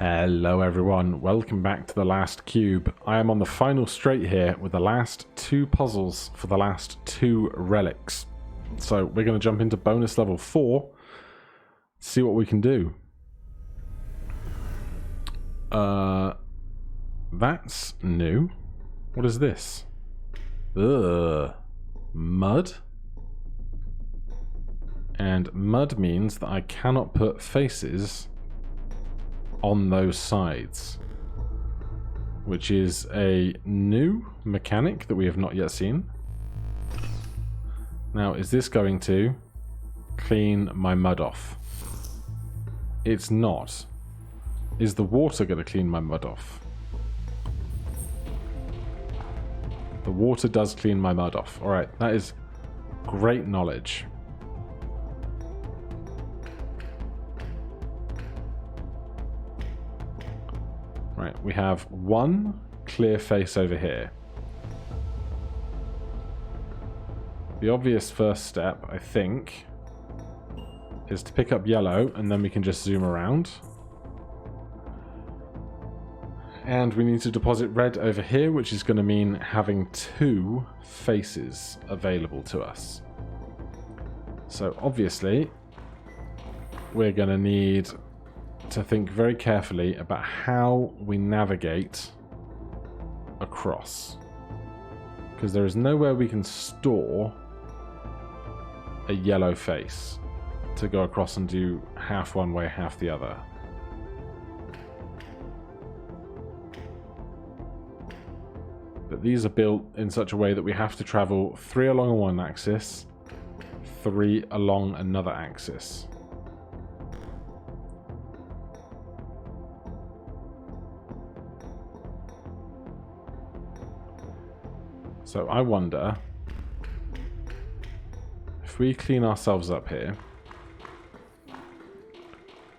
Hello everyone, welcome back to the last cube. I am on the final straight here with the last two puzzles for the last two relics. So we're going to jump into bonus level 4, see what we can do. That's new. What is this? Ugh. Mud? And mud means that I cannot put faces on those sides, which is a new mechanic that we have not yet seen. Now, is this going to clean my mud off? It's not. Is the water going to clean my mud off? The water does clean my mud off. Alright, that is great knowledge. Right, we have one clear face over here. The obvious first step, I think, is to pick up yellow, and then we can just zoom around. And we need to deposit red over here, which is going to mean having two faces available to us. So obviously, we're going to need to think very carefully about how we navigate across, because there is nowhere we can store a yellow face to go across and do half one way, half the other. But these are built in such a way that we have to travel 3 along one axis, 3 along another axis. So I wonder if we clean ourselves up here.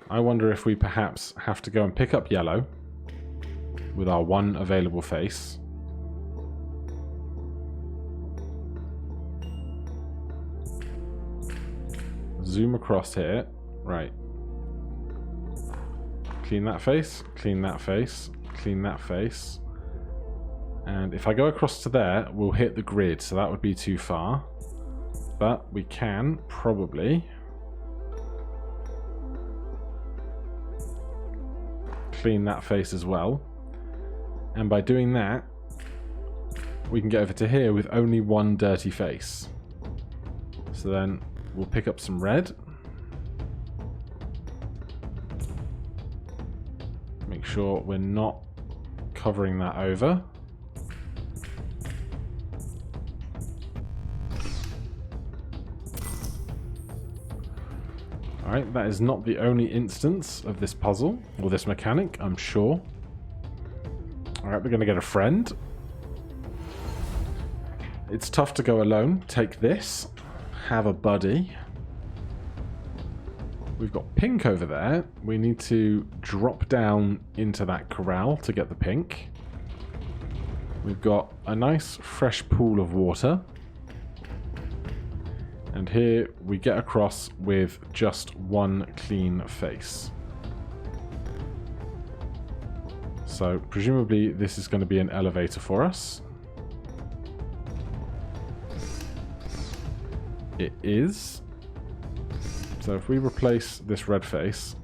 I wonder if we perhaps have to go and pick up yellow with our one available face. Zoom across here. Right. Clean that face, clean that face, clean that face. And if I go across to there, we'll hit the grid, so that would be too far. But we can probably clean that face as well. And by doing that, we can get over to here with only one dirty face. So then we'll pick up some red. Make sure we're not covering that over. Alright, that is not the only instance of this puzzle, or this mechanic, I'm sure. Alright, we're going to get a friend. It's tough to go alone. Take this. Have a buddy. We've got pink over there. We need to drop down into that corral to get the pink. We've got a nice fresh pool of water. And here we get across with just one clean face. So presumably this is going to be an elevator for us. It is. So if we replace this red face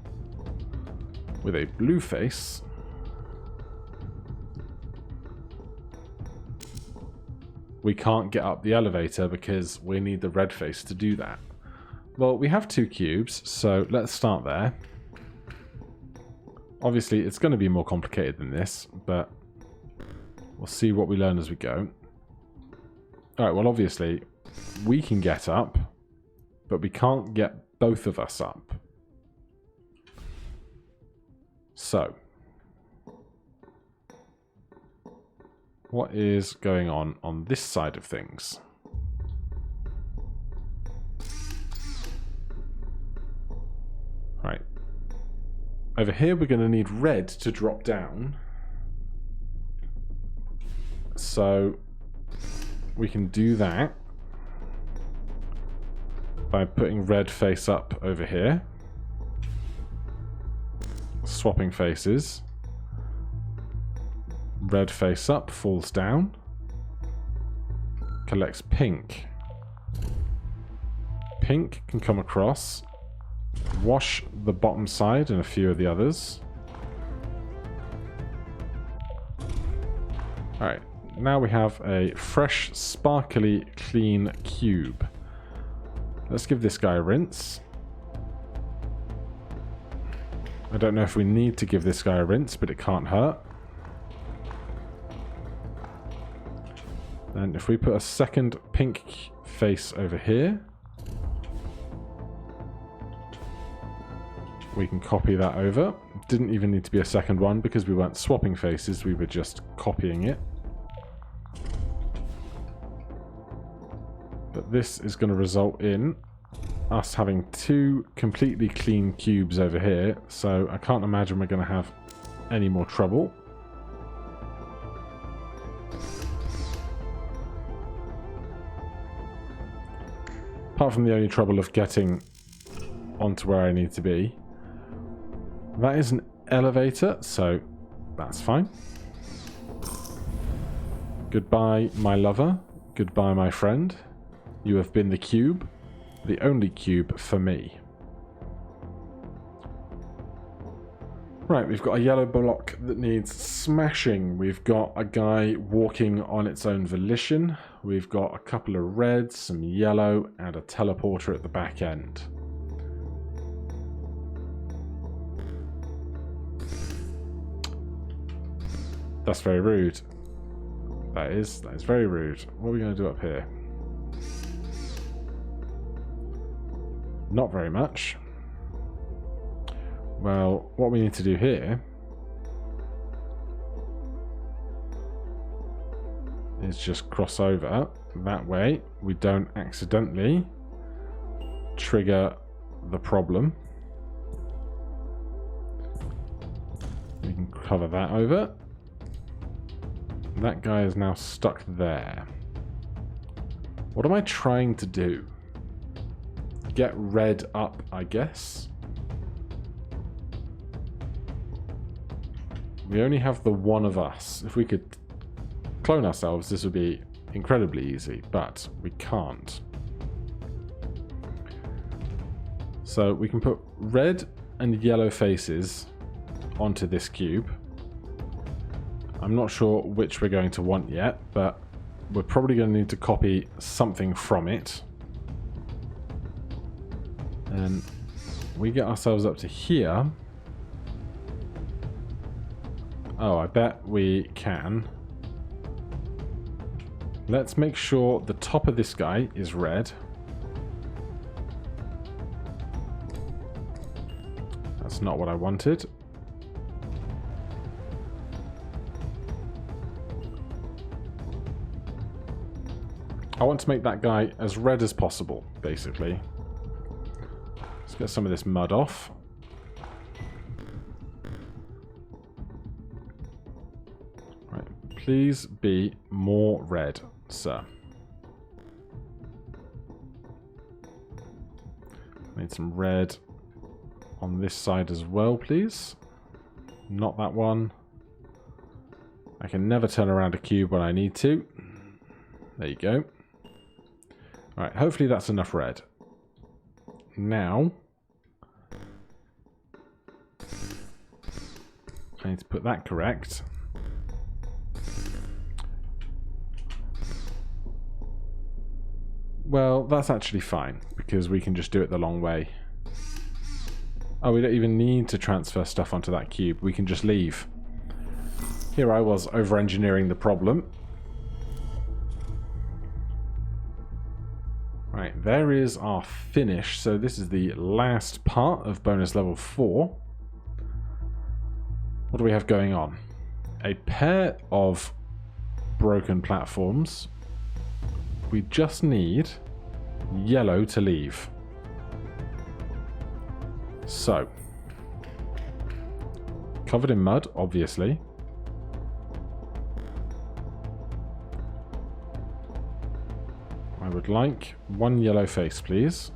with a blue face, we can't get up the elevator because we need the red face to do that. Well, we have 2 cubes, so let's start there. Obviously, it's going to be more complicated than this, but we'll see what we learn as we go. Alright, well, obviously, we can get up, but we can't get both of us up. So, what is going on this side of things? Right. Over here we're going to need red to drop down. So we can do that by putting red face up over here. swapping faces. Red face up, falls down. Collects pink. Pink can come across, wash the bottom side and a few of the others. Alright, now we have a fresh, sparkly, clean cube. Let's give this guy a rinse. I don't know if we need to give this guy a rinse, but it can't hurt. And if we put a second pink face over here, we can copy that over. Didn't even need to be a second one because we weren't swapping faces, we were just copying it. But this is going to result in us having two completely clean cubes over here, so I can't imagine we're going to have any more trouble. Apart from the only trouble of getting onto where I need to be. That is an elevator, so that's fine. Goodbye, my lover. Goodbye, my friend. You have been the cube. The only cube for me. Right, we've got a yellow block that needs smashing. We've got a guy walking on its own volition. We've got a couple of reds, some yellow, and a teleporter at the back end. That's very rude. That is very rude. What are we going to do up here? Not very much. Well, what we need to do here is just cross over. That way we don't accidentally trigger the problem. We can cover that over. That guy is now stuck there. What am I trying to do? Get red up, I guess. We only have the one of us. If we could clone ourselves, this would be incredibly easy, but we can't. So we can put red and yellow faces onto this cube. I'm not sure which we're going to want yet, but we're probably going to need to copy something from it. And we get ourselves up to here. Oh, I bet we can. Let's make sure the top of this guy is red. That's not what I wanted. I want to make that guy as red as possible, basically. Let's get some of this mud off. Right, please be more red, sir. Need some red on this side as well, please. Not that one. I can never turn around a cube when I need to. There you go. Alright, hopefully that's enough red. Now, I need to put that correct. Well, that's actually fine, because we can just do it the long way. Oh, we don't even need to transfer stuff onto that cube. We can just leave. Here I was over-engineering the problem. Right, there is our finish. So this is the last part of bonus level 4. What do we have going on? A pair of broken platforms. We just need yellow to leave. So, covered in mud, obviously. I would like one yellow face, please.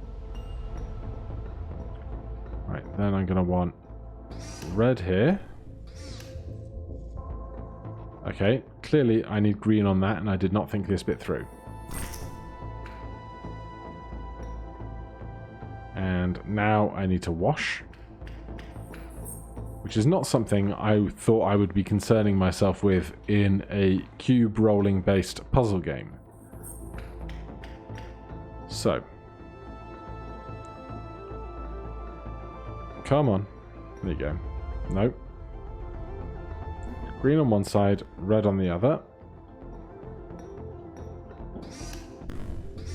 Right, then I'm going to want red here. Okay, clearly I need green on that, and I did not think this bit through. And now I need to wash, which is not something I thought I would be concerning myself with in a cube rolling based puzzle game. So, come on, there you go. Nope. Green on one side, red on the other.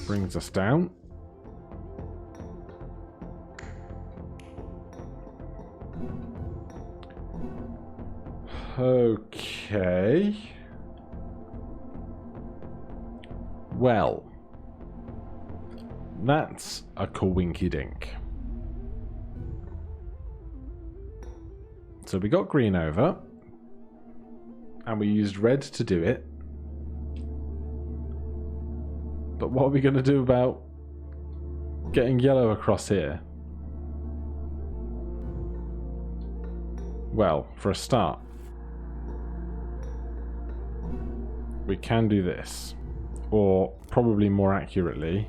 Brings us down. Okay. Well, that's a coinky-dink. So we got green over, and we used red to do it. But what are we going to do about getting yellow across here? Well, for a start, we can do this. Or, probably more accurately,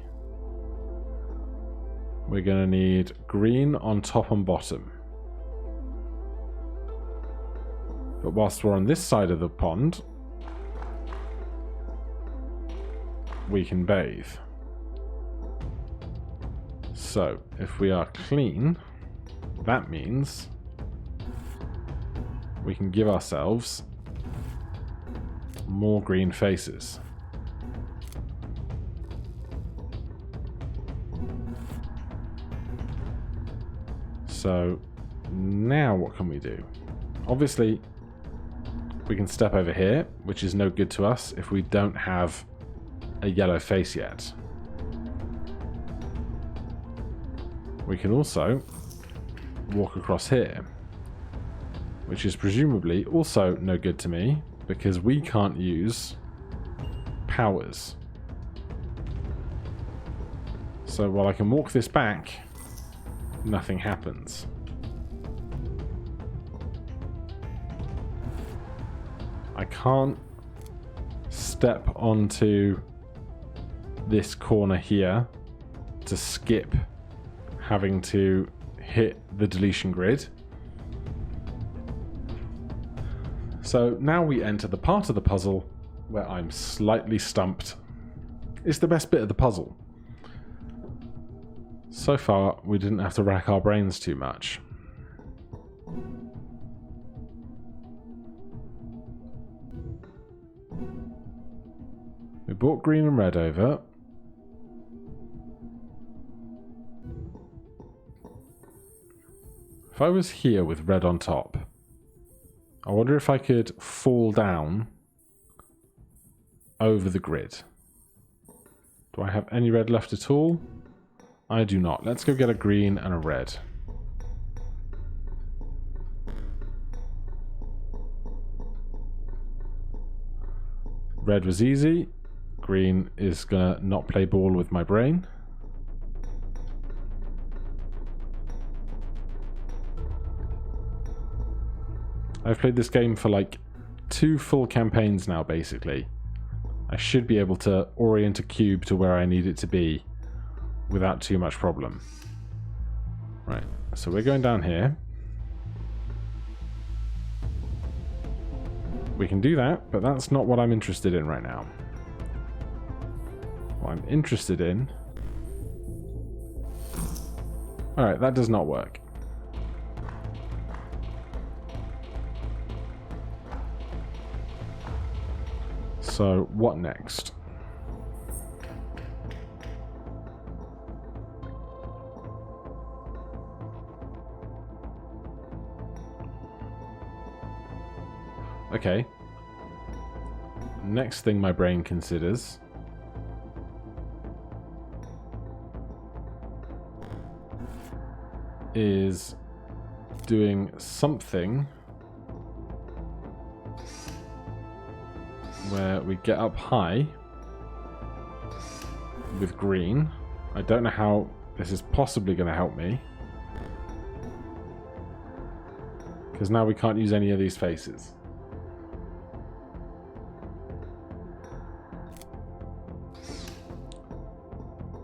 we're going to need green on top and bottom. But whilst we're on this side of the pond, we can bathe. So, if we are clean, that means we can give ourselves more green faces. So, now what can we do? Obviously, we can step over here, which is no good to us if we don't have a yellow face yet. We can also walk across here, which is presumably also no good to me because we can't use powers. So while I can walk this back, nothing happens. I can't step onto this corner here to skip having to hit the deletion grid. So now we enter the part of the puzzle where I'm slightly stumped. It's the best bit of the puzzle. So far, we didn't have to rack our brains too much. We brought green and red over. If I was here with red on top, I wonder if I could fall down over the grid. Do I have any red left at all? I do not. Let's go get a green and a red. Red was easy. Green is gonna not play ball with my brain. I've played this game for like 2 full campaigns now, basically. I should be able to orient a cube to where I need it to be without too much problem. Right, so we're going down here. We can do that, but that's not what I'm interested in right now. What I'm interested in... Alright, that does not work. So, what next? Okay. Next thing my brain considers is doing something where we get up high with green. I don't know how this is possibly going to help me, because now we can't use any of these faces.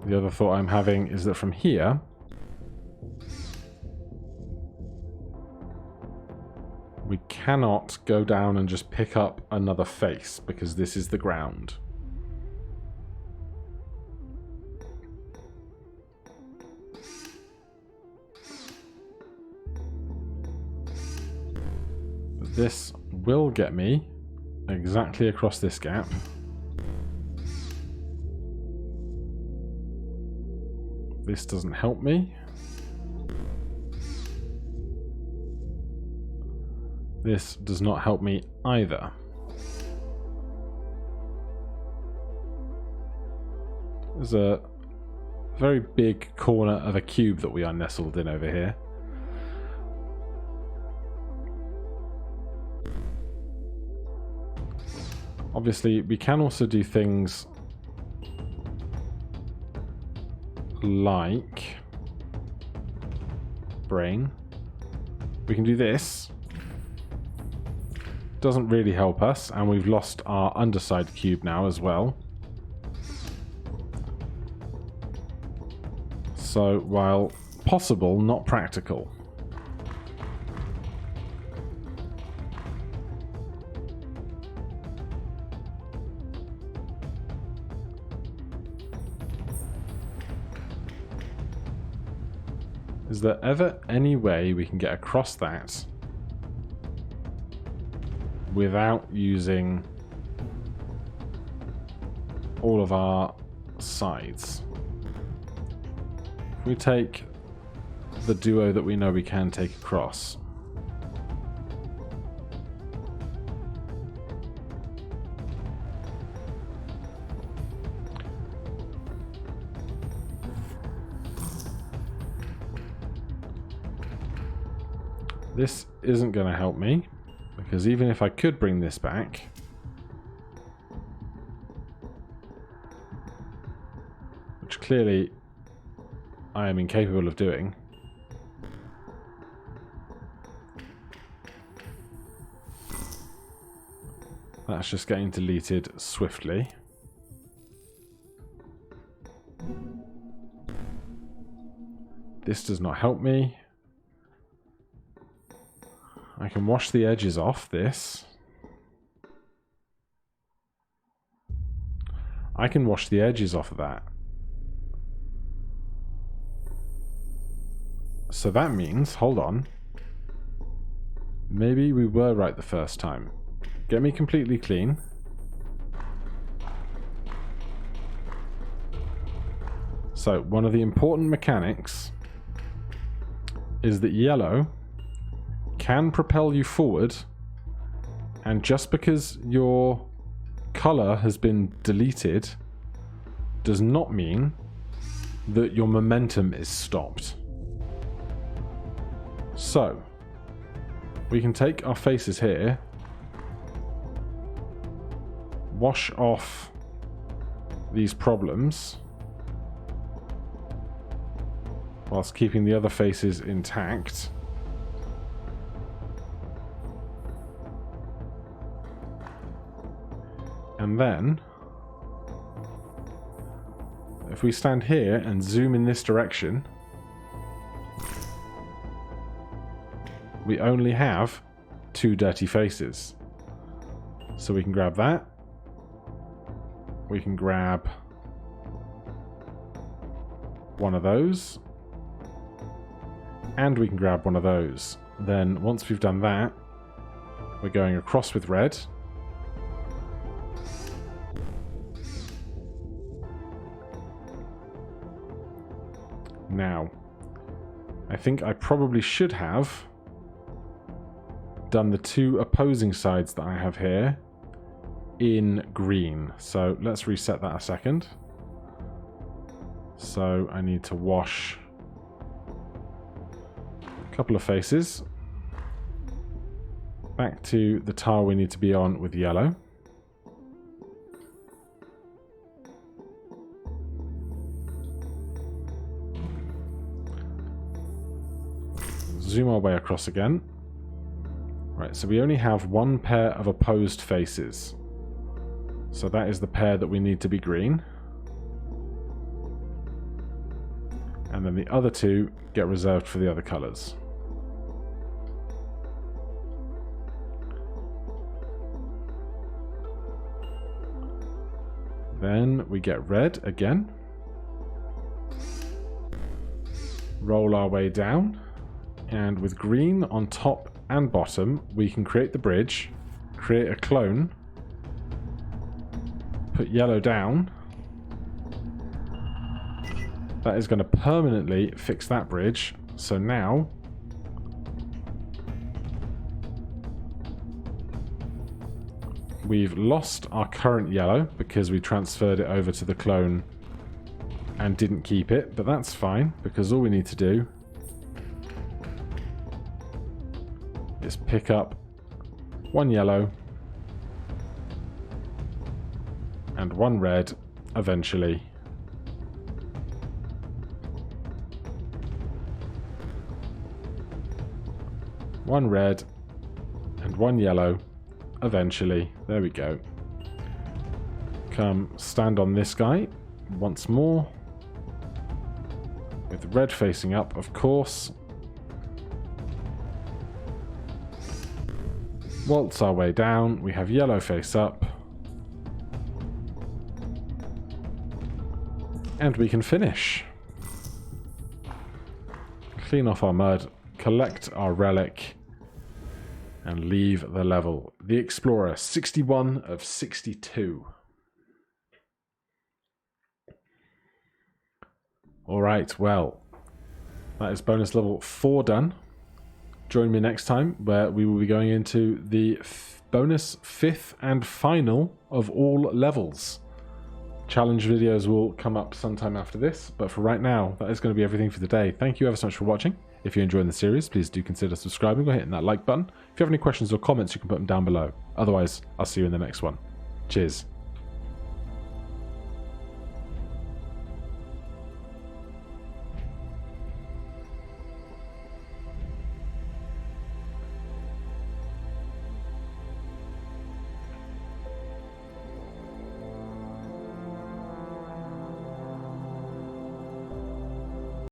The other thought I'm having is that from here, we cannot go down and just pick up another face because this is the ground. But this will get me exactly across this gap. This doesn't help me. This does not help me either. There's a very big corner of a cube that we are nestled in over here. Obviously, we can also do things like brain. We can do this. Doesn't really help us, and we've lost our underside cube now as well. So, while possible, not practical. Is there ever any way we can get across that without using all of our sides? If we take the duo that we know we can take across, this isn't going to help me, because even if I could bring this back, which clearly I am incapable of doing, that's just getting deleted swiftly. This does not help me. I can wash the edges off this. I can wash the edges off of that. So that means, hold on, maybe we were right the first time. Get me completely clean. So one of the important mechanics is that yellow can propel you forward, and just because your color has been deleted does not mean that your momentum is stopped. So we can take our faces here, wash off these problems whilst keeping the other faces intact. And then, if we stand here and zoom in this direction, we only have 2 dirty faces. So we can grab that. We can grab one of those. And we can grab one of those. Then once we've done that, we're going across with red. Now, I think I probably should have done the 2 opposing sides that I have here in green. So let's reset that a second. So I need to wash a couple of faces. Back to the tile we need to be on with yellow. Zoom our way across again. Right, so we only have one pair of opposed faces. So that is the pair that we need to be green. And then the other two get reserved for the other colours. Then we get red again. Roll our way down. And with green on top and bottom, we can create the bridge, create a clone, put yellow down. That is going to permanently fix that bridge. So now we've lost our current yellow because we transferred it over to the clone and didn't keep it, but that's fine because all we need to do is pick up one yellow and one red eventually. One red and one yellow eventually. There we go. Come stand on this guy once more. With red facing up, of course. Waltz our way down. We have yellow face up. And we can finish. Clean off our mud. Collect our relic. And leave the level. The Explorer, 61 of 62. Alright, well, that is bonus level 4 done. Join me next time where we will be going into the bonus 5th and final of all levels. Challenge videos will come up sometime after this, but for right now, that is going to be everything for today. Thank you ever so much for watching. If you're enjoying the series, please do consider subscribing or hitting that like button. If you have any questions or comments, you can put them down below. Otherwise, I'll see you in the next one. Cheers.